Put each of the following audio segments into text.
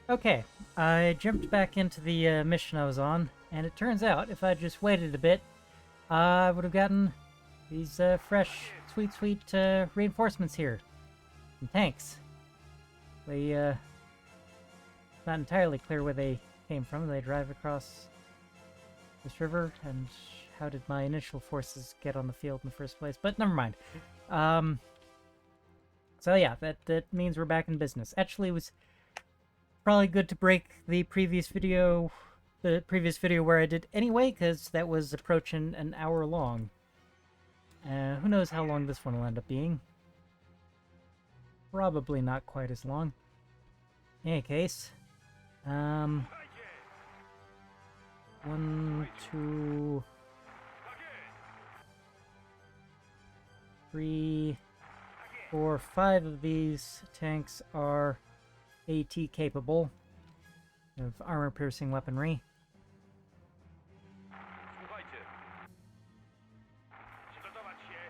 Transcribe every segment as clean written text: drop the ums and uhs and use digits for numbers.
Okay, I jumped back into the mission I was on, and it turns out if I just waited a bit, I would have gotten these fresh, sweet reinforcements here. And tanks. They, not entirely clear where they came from. They drive across this river, and how did my initial forces get on the field in the first place? But never mind. Um, so yeah, that means we're back in business. Actually, it was probably good to break the previous video where I did anyway, because that was approaching an hour long. Who knows how long this one will end up being. Probably not quite as long. In any case, one, two, three, four, five of these tanks are AT capable of armor-piercing weaponry.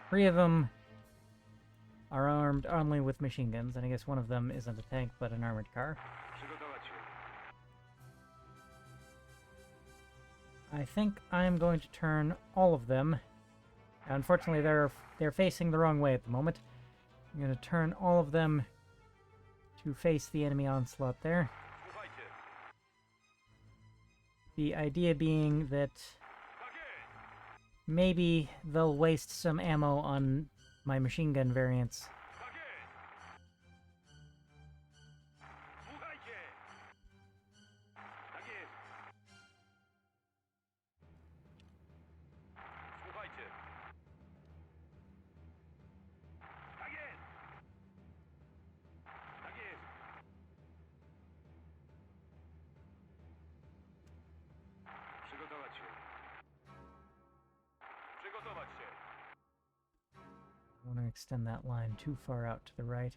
Three of them are armed only with machine guns, and I guess one of them isn't a tank but an armored car. I think I'm going to turn all of them. Unfortunately, they're facing the wrong way at the moment. I'm going to turn all of them to face the enemy onslaught there. The idea being that maybe they'll waste some ammo on my machine gun variants. I don't want to extend that line too far out to the right.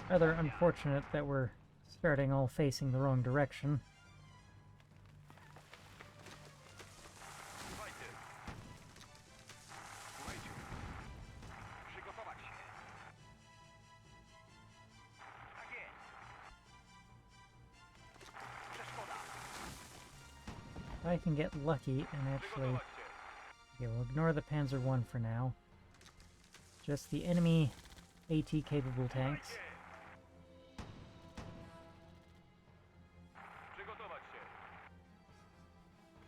Rather unfortunate that we're starting all facing the wrong direction. If I can get lucky and actually... Okay, we'll ignore the Panzer I for now. Just the enemy AT-capable tanks.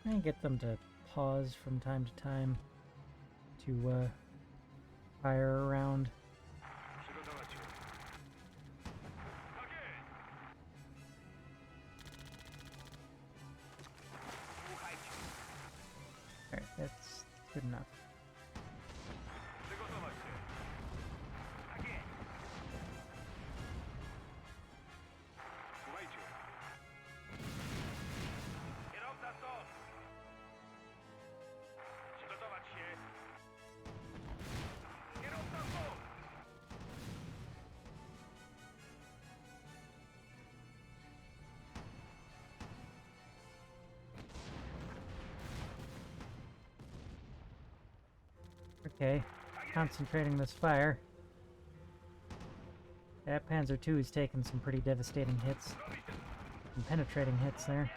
And get them to pause from time to time to fire around. Alright, that's good enough. Okay, concentrating this fire. That Panzer II is taking some pretty devastating hits. Some penetrating hits there.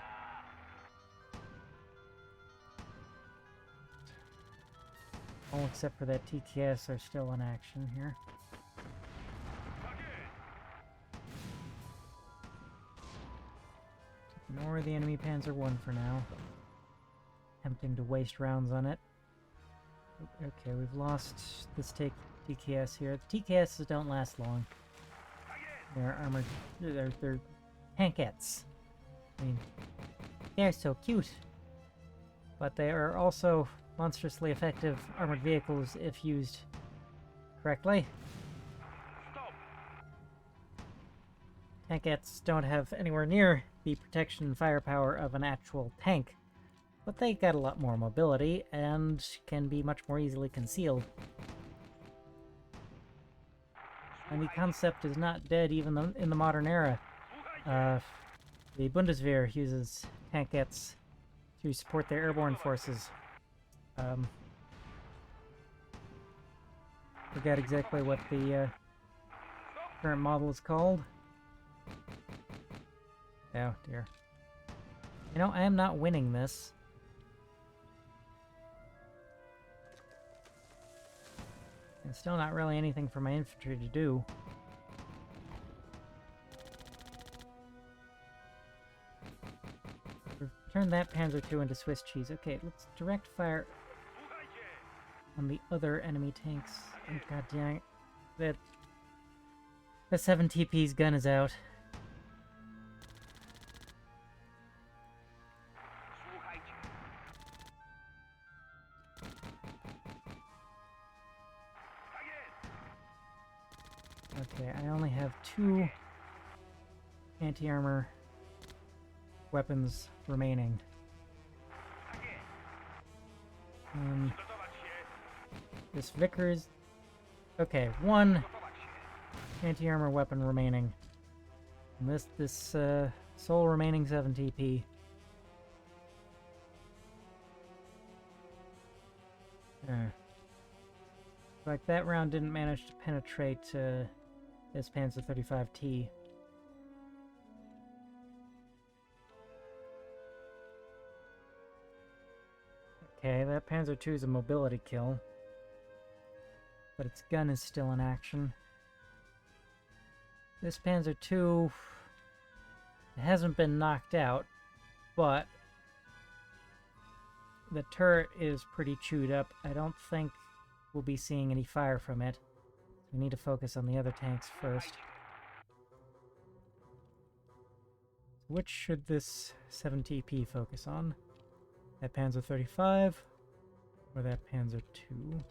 All except for that TKS are still in action here. Ignore the enemy Panzer I for now. Attempting to waste rounds on it. Okay, we've lost this TKS here. The TKSs don't last long. They're armored. They're tankettes. I mean, they're so cute. But they are also monstrously effective armored vehicles if used correctly. Tankettes don't have anywhere near the protection and firepower of an actual tank, but they got a lot more mobility and can be much more easily concealed. And the concept is not dead even in the modern era. The Bundeswehr uses tankettes to support their airborne forces. Forget exactly what the current model is called. Oh dear. You know, I am not winning this. And still not really anything for my infantry to do. Turn that Panzer II into Swiss cheese. Okay, let's direct fire on the other enemy tanks. Oh, god dang it. The 7TP's gun is out. Okay, I only have 2 anti-armor weapons remaining. This Vickers... Okay, 1 anti-armor weapon remaining. And this sole remaining 7 TP. Like, that round didn't manage to penetrate this Panzer 35T. Okay, that Panzer II is a mobility kill. But its gun is still in action. This Panzer II hasn't been knocked out, but the turret is pretty chewed up. I don't think we'll be seeing any fire from it. We need to focus on the other tanks first. Which should this 7TP focus on? That Panzer 35 or that Panzer II?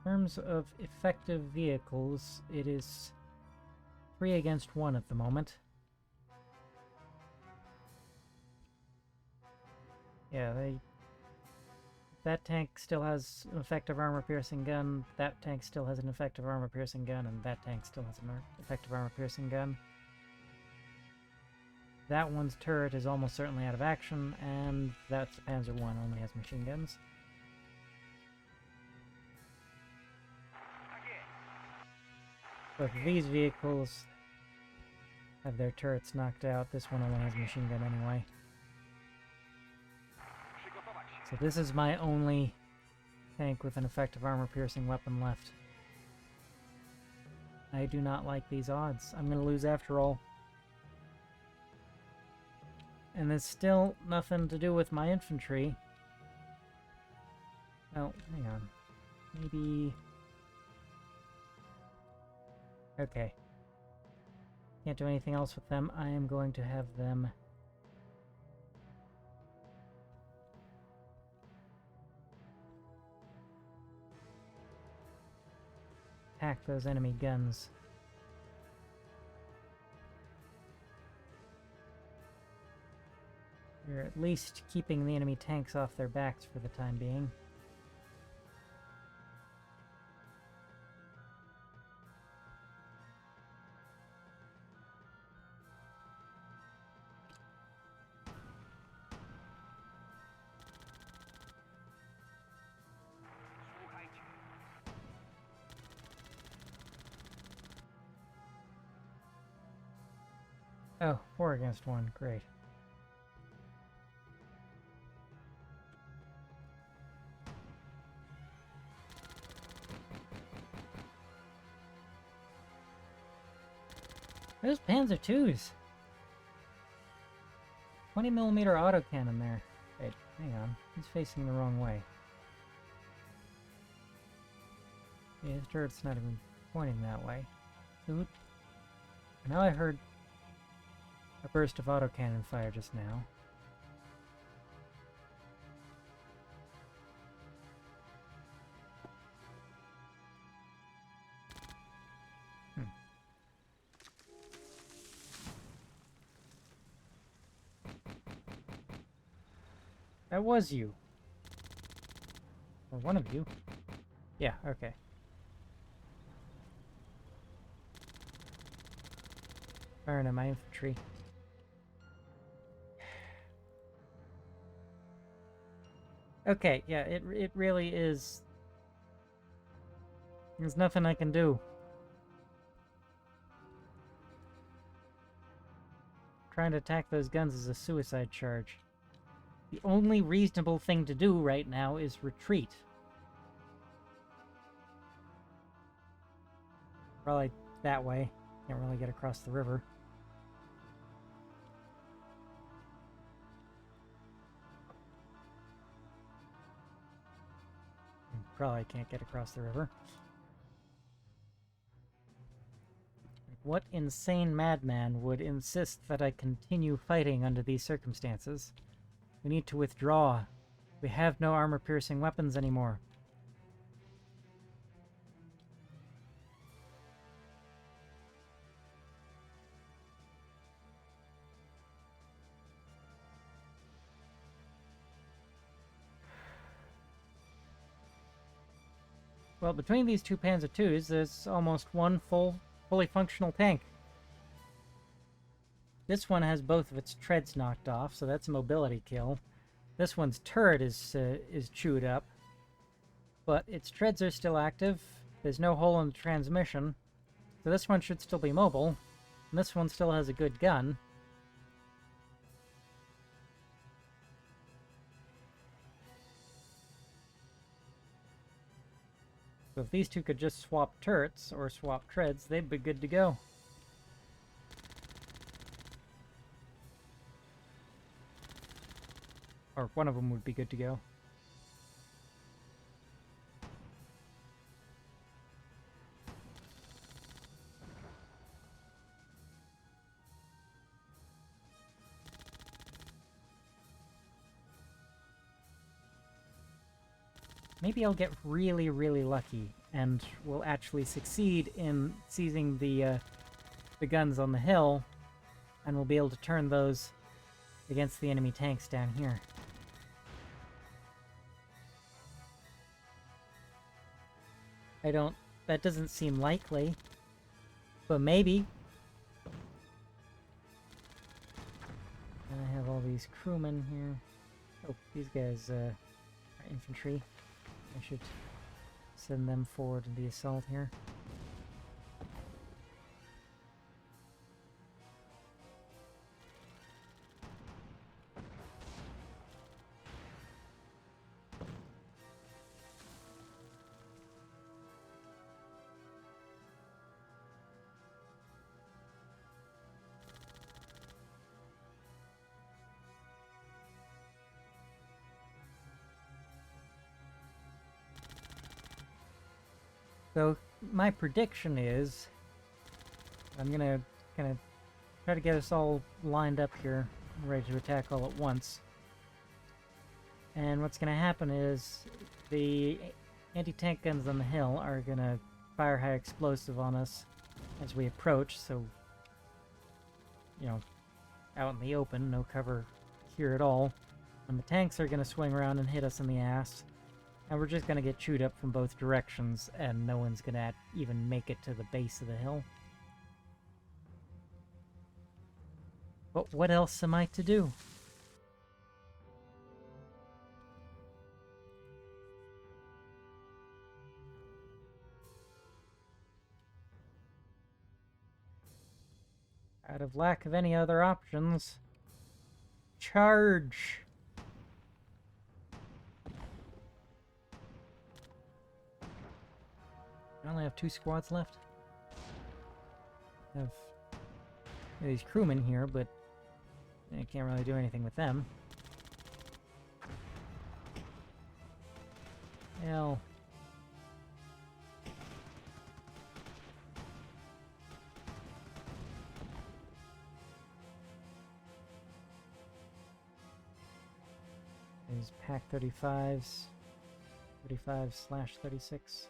In terms of effective vehicles, it is 3 against 1 at the moment. Yeah, that tank still has an effective armor-piercing gun, that tank still has an effective armor-piercing gun, and that tank still has an effective armor-piercing gun. That one's turret is almost certainly out of action, and that's the Panzer I, only has machine guns. Both of these vehicles have their turrets knocked out. This one only has a machine gun anyway. So this is my only tank with an effective armor-piercing weapon left. I do not like these odds. I'm going to lose after all. And there's still nothing to do with my infantry. Oh, hang on. Maybe... Okay. Can't do anything else with them. I am going to have them... attack those enemy guns. We're at least keeping the enemy tanks off their backs for the time being. Oh, 4 against 1. Great. Those Panzer IIs. 20mm autocannon there. Wait, hang on. He's facing the wrong way. Yeah, his turret's not even pointing that way. So now I heard a burst of autocannon fire just now. That was you. Or one of you. Yeah, okay. Firing at my infantry. Okay, yeah, it really is... There's nothing I can do. Trying to attack those guns is a suicide charge. The only reasonable thing to do right now is retreat. Probably that way. Can't really get across the river. Probably can't get across the river. What insane madman would insist that I continue fighting under these circumstances? We need to withdraw. We have no armor-piercing weapons anymore. Well, between these two Panzer IIs, there's almost one fully functional tank. This one has both of its treads knocked off, so that's a mobility kill. This one's turret is chewed up, but its treads are still active. There's no hole in the transmission, so this one should still be mobile. And this one still has a good gun. So if these two could just swap turrets or swap treads, they'd be good to go. Or one of them would be good to go. Maybe I'll get really, really lucky and will actually succeed in seizing the guns on the hill, and we'll be able to turn those against the enemy tanks down here. That doesn't seem likely, but maybe. And I have all these crewmen here. Oh, these guys are infantry. I should send them forward in the assault here. So my prediction is I'm gonna kind of try to get us all lined up here, ready to attack all at once. And what's gonna happen is the anti-tank guns on the hill are gonna fire high explosive on us as we approach, so, you know, out in the open, no cover here at all. And the tanks are gonna swing around and hit us in the ass. And we're just gonna get chewed up from both directions, and no one's gonna even make it to the base of the hill. But what else am I to do? Out of lack of any other options, charge! I only have 2 squads left. I have these crewmen here, but I can't really do anything with them. Hell. These Pack 35s. 35/36.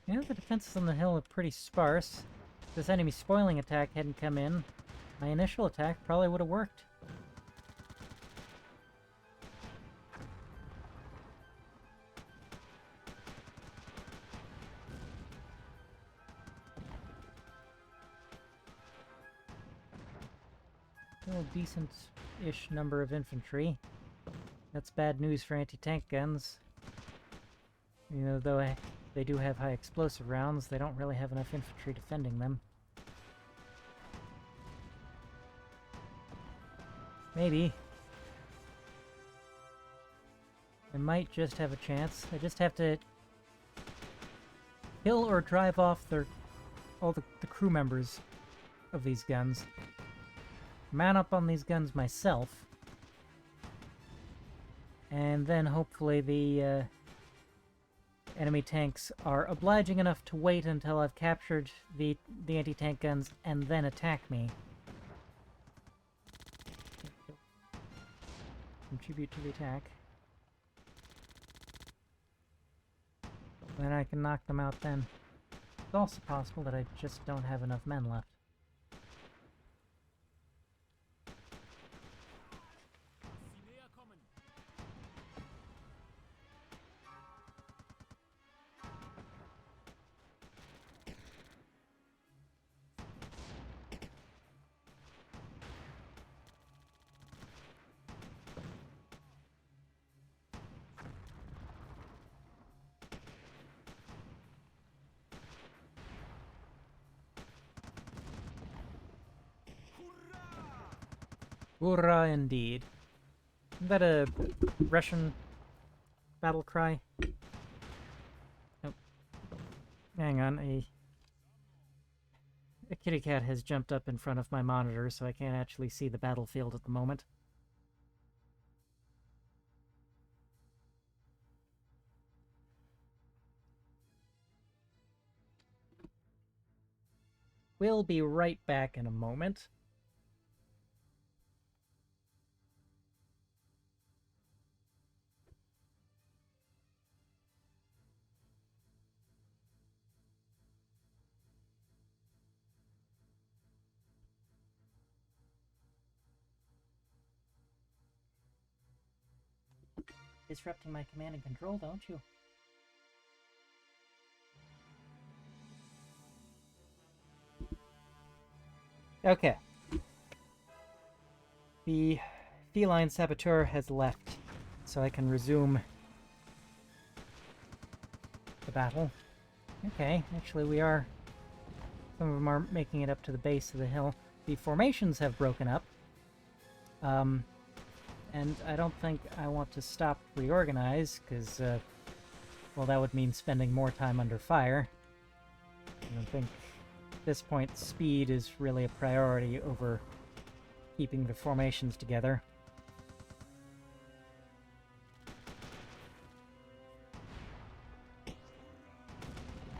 Yeah, the defenses on the hill are pretty sparse. If this enemy spoiling attack hadn't come in, my initial attack probably would have worked. Still a decent-ish number of infantry. That's bad news for anti-tank guns. You know, though they do have high explosive rounds, they don't really have enough infantry defending them. Maybe. I might just have a chance. I just have to kill or drive off all the crew members of these guns. Man up on these guns myself. And then hopefully the enemy tanks are obliging enough to wait until I've captured the anti-tank guns and then attack me. Contribute to the attack. Then I can knock them out then. It's also possible that I just don't have enough men left. Hurrah indeed. Is that a Russian battle cry? Nope. Hang on, a kitty cat has jumped up in front of my monitor, so I can't actually see the battlefield at the moment. We'll be right back in a moment. Disrupting my command and control, don't you? Okay. The feline saboteur has left, so I can resume the battle. Okay, actually some of them are making it up to the base of the hill. The formations have broken up. And I don't think I want to stop reorganize, because, well, that would mean spending more time under fire. I don't think at this point speed is really a priority over keeping the formations together.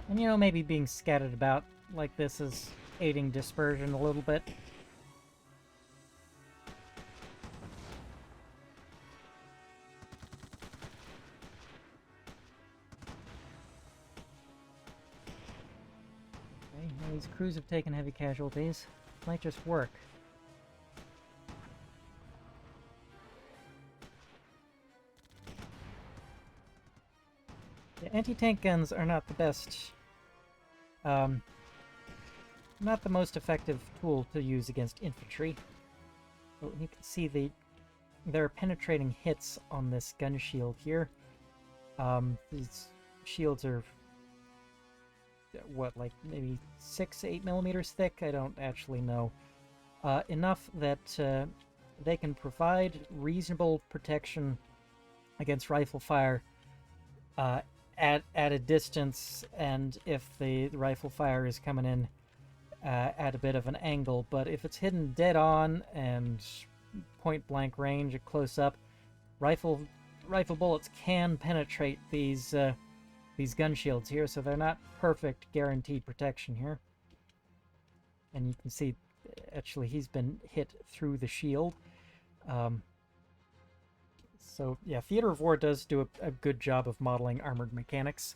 And, you know, maybe being scattered about like this is aiding dispersion a little bit. Okay, well, these crews have taken heavy casualties. Might just work. The anti-tank guns are not the best, not the most effective tool to use against infantry. But you can see there are penetrating hits on this gun shield here. These shields are what, like maybe 6-8 millimeters thick? I don't actually know. Enough that they can provide reasonable protection against rifle fire at a distance, and if the rifle fire is coming in at a bit of an angle. But if it's hidden dead on and point blank range at close up, rifle bullets can penetrate these gun shields here, so they're not perfect guaranteed protection here. And you can see, actually, he's been hit through the shield. So yeah, Theater of War does do a good job of modeling armored mechanics.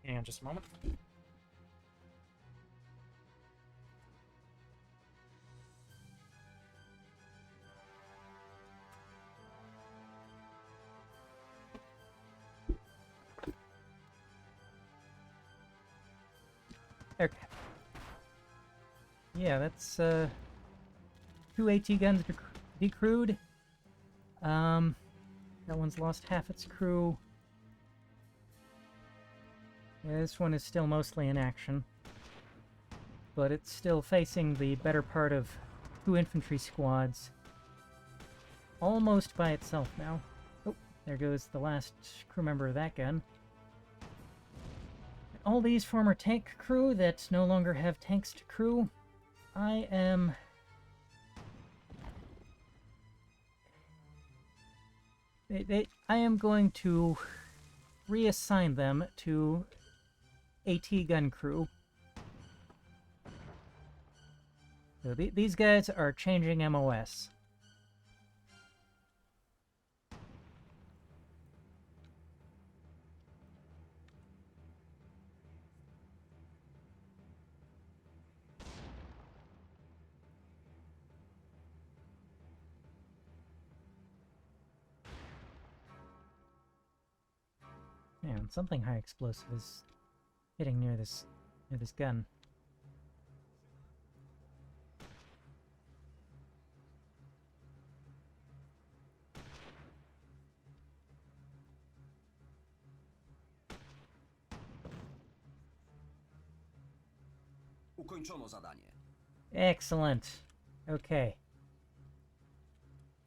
Hang on just a moment. Okay. Yeah, that's 2 AT guns decrewed. That one's lost half its crew. Yeah, this one is still mostly in action, but it's still facing the better part of 2 infantry squads. Almost by itself now. Oh, there goes the last crew member of that gun. All these former tank crew that no longer have tanks to crew, I am I am going to reassign them to AT gun crew. So these guys are changing MOS. Man, something high explosive is hitting near this gun. Ukończono zadanie. Excellent. Okay.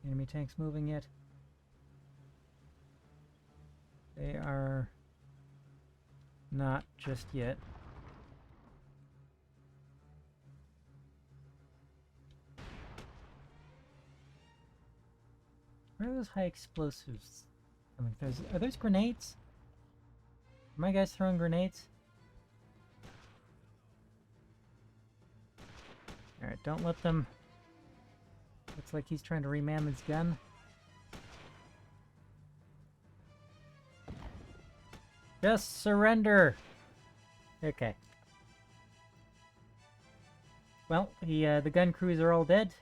Enemy tanks moving yet? They are not just yet. Where are those high explosives coming through? Are those grenades? Are my guys throwing grenades? Alright, don't let them... Looks like he's trying to reman his gun. Just surrender! Okay. Well, the gun crews are all dead.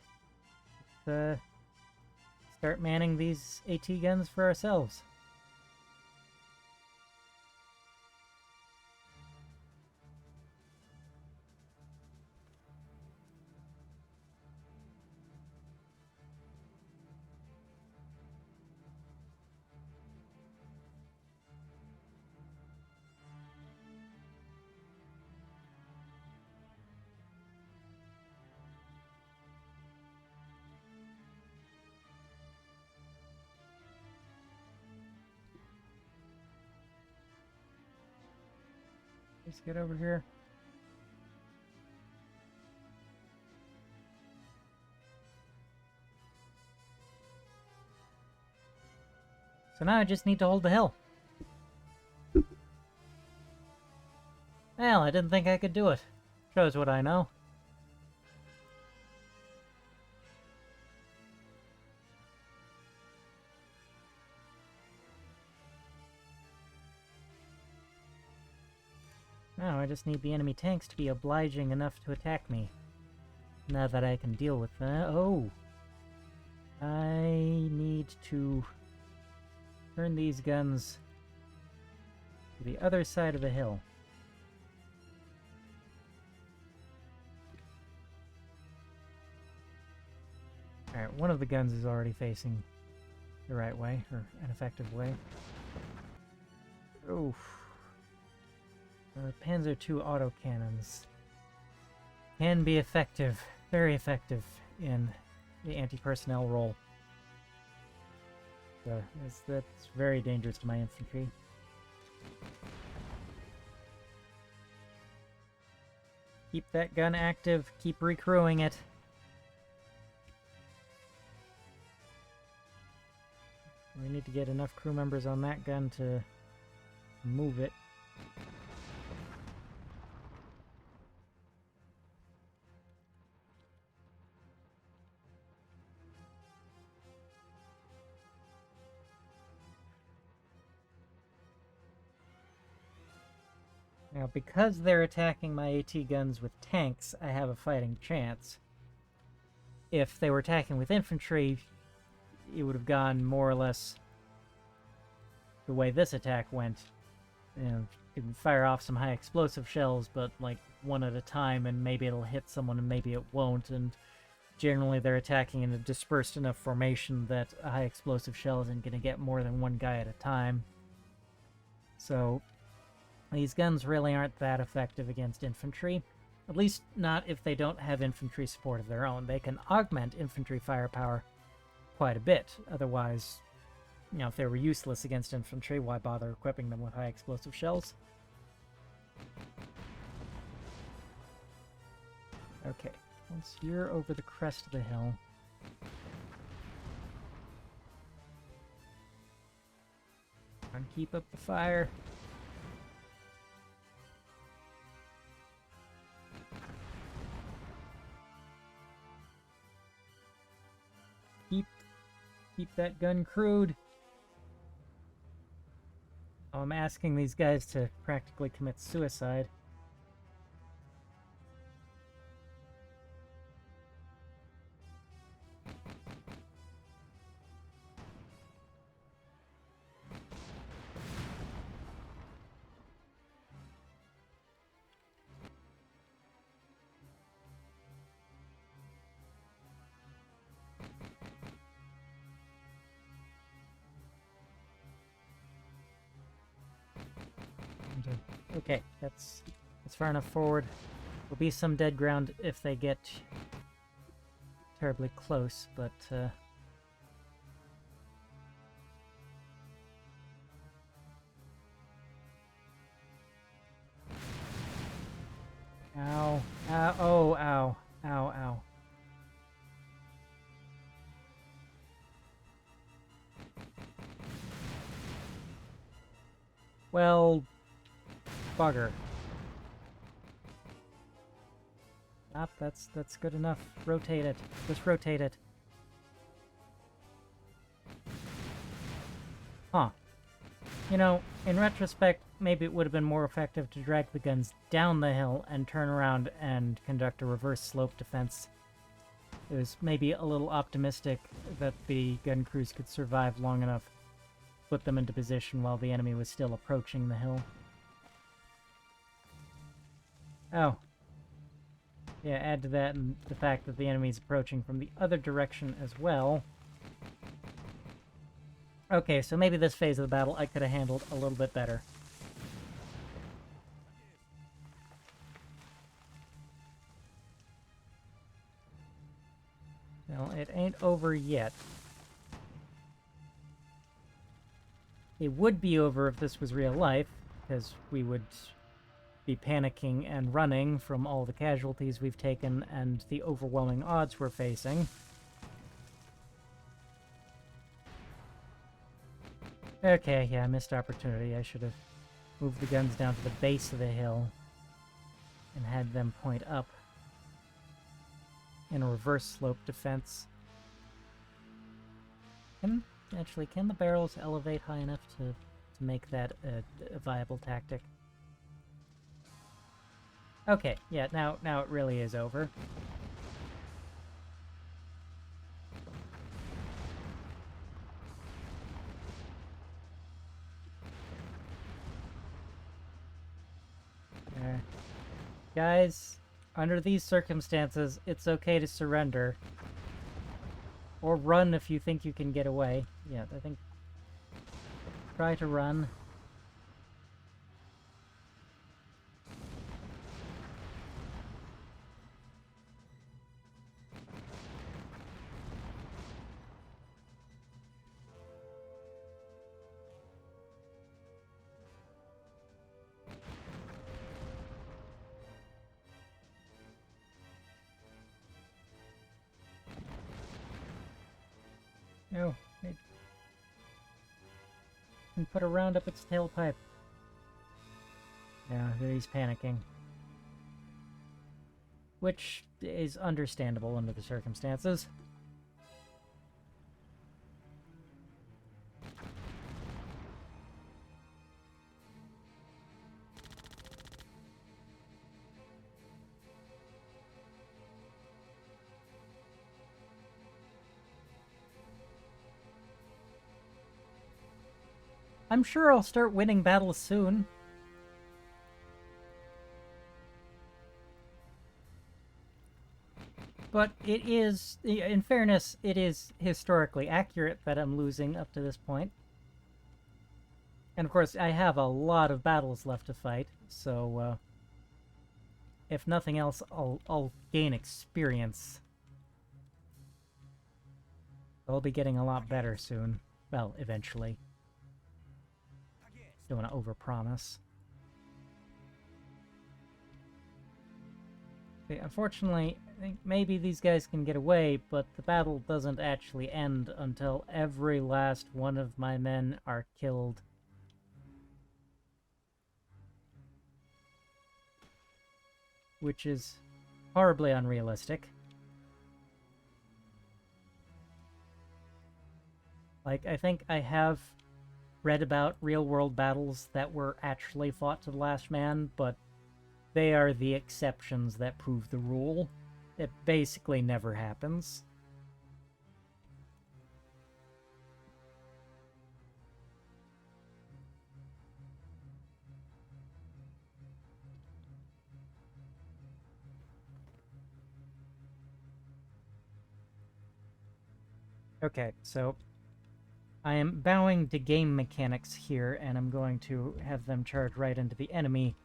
Let's, start manning these AT guns for ourselves. Let's get over here. So now I just need to hold the hill. Well, I didn't think I could do it. Shows what I know. Now I just need the enemy tanks to be obliging enough to attack me. Now that I can deal with that. Oh! I need to turn these guns to the other side of the hill. Alright, one of the guns is already facing the right way, or an effective way. Oof. Panzer II autocannons can be effective, very effective, in the anti-personnel role. So that's very dangerous to my infantry. Keep that gun active, keep recrewing it. We need to get enough crew members on that gun to move it. Now, because they're attacking my AT guns with tanks, I have a fighting chance. If they were attacking with infantry, it would have gone more or less the way this attack went. You know, you can fire off some high explosive shells, but like one at a time, and maybe it'll hit someone and maybe it won't, and generally they're attacking in a dispersed enough formation that a high explosive shell isn't going to get more than one guy at a time. So these guns really aren't that effective against infantry. At least not if they don't have infantry support of their own. They can augment infantry firepower quite a bit. Otherwise, you know, if they were useless against infantry, why bother equipping them with high explosive shells? Okay, once you're over the crest of the hill, try and keep up the fire. Keep that gun crewed. Oh, I'm asking these guys to practically commit suicide. Okay, that's far enough forward. There'll be some dead ground if they get terribly close, but ow, ow, oh, ow, ow, ow. Well, bugger. Stop, that's good enough. Rotate it. Just rotate it. Huh. You know, in retrospect, maybe it would have been more effective to drag the guns down the hill and turn around and conduct a reverse slope defense. It was maybe a little optimistic that the gun crews could survive long enough to put them into position while the enemy was still approaching the hill. Oh. Yeah, add to that and the fact that the enemy's approaching from the other direction as well. Okay, so maybe this phase of the battle I could have handled a little bit better. Well, it ain't over yet. It would be over if this was real life, because we would be panicking and running from all the casualties we've taken and the overwhelming odds we're facing. Okay, yeah, missed opportunity. I should have moved the guns down to the base of the hill and had them point up in a reverse slope defense. Can the barrels elevate high enough to make that a viable tactic? Okay, yeah, now it really is over. Guys, under these circumstances, it's okay to surrender. Or run if you think you can get away. Yeah, I think... Try to run. No, it can put a round up its tailpipe. Yeah, he's panicking. Which is understandable under the circumstances. I'm sure I'll start winning battles soon. But it is, in fairness, it is historically accurate that I'm losing up to this point. And of course, I have a lot of battles left to fight, so if nothing else, I'll gain experience. I'll be getting a lot better soon. Well, eventually. Don't want to overpromise. Okay, unfortunately, I think maybe these guys can get away, but the battle doesn't actually end until every last one of my men are killed. Which is horribly unrealistic. Like, I think I have read about real-world battles that were actually fought to the last man, but they are the exceptions that prove the rule. It basically never happens. Okay, so I am bowing to game mechanics here, and I'm going to have them charge right into the enemy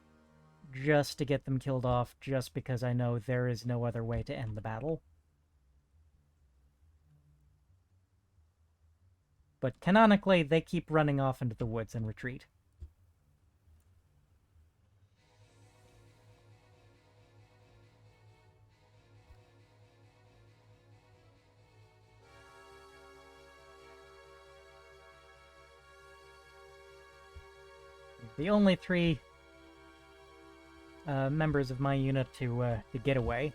just to get them killed off, just because I know there is no other way to end the battle. But canonically, they keep running off into the woods and retreat. The only three members of my unit to get away.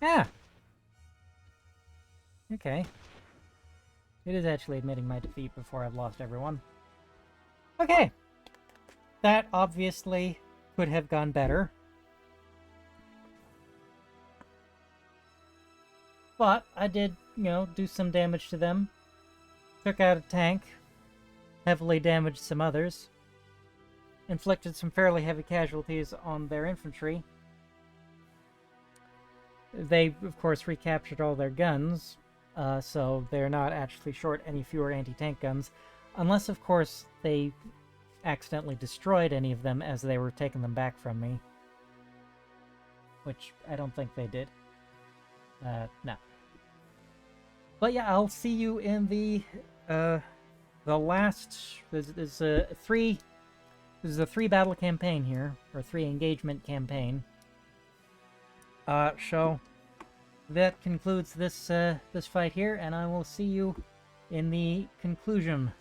Ah! Okay. It is actually admitting my defeat before I've lost everyone. Okay! That obviously could have gone better. But I did, do some damage to them. Took out a tank. Heavily damaged some others. Inflicted some fairly heavy casualties on their infantry. They, of course, recaptured all their guns, so they're not actually short any fewer anti-tank guns, unless, of course, they accidentally destroyed any of them as they were taking them back from me. Which I don't think they did. No. But yeah, I'll see you in the last... This is a three-battle campaign here, or three-engagement campaign. So that concludes this this fight here, and I will see you in the conclusion.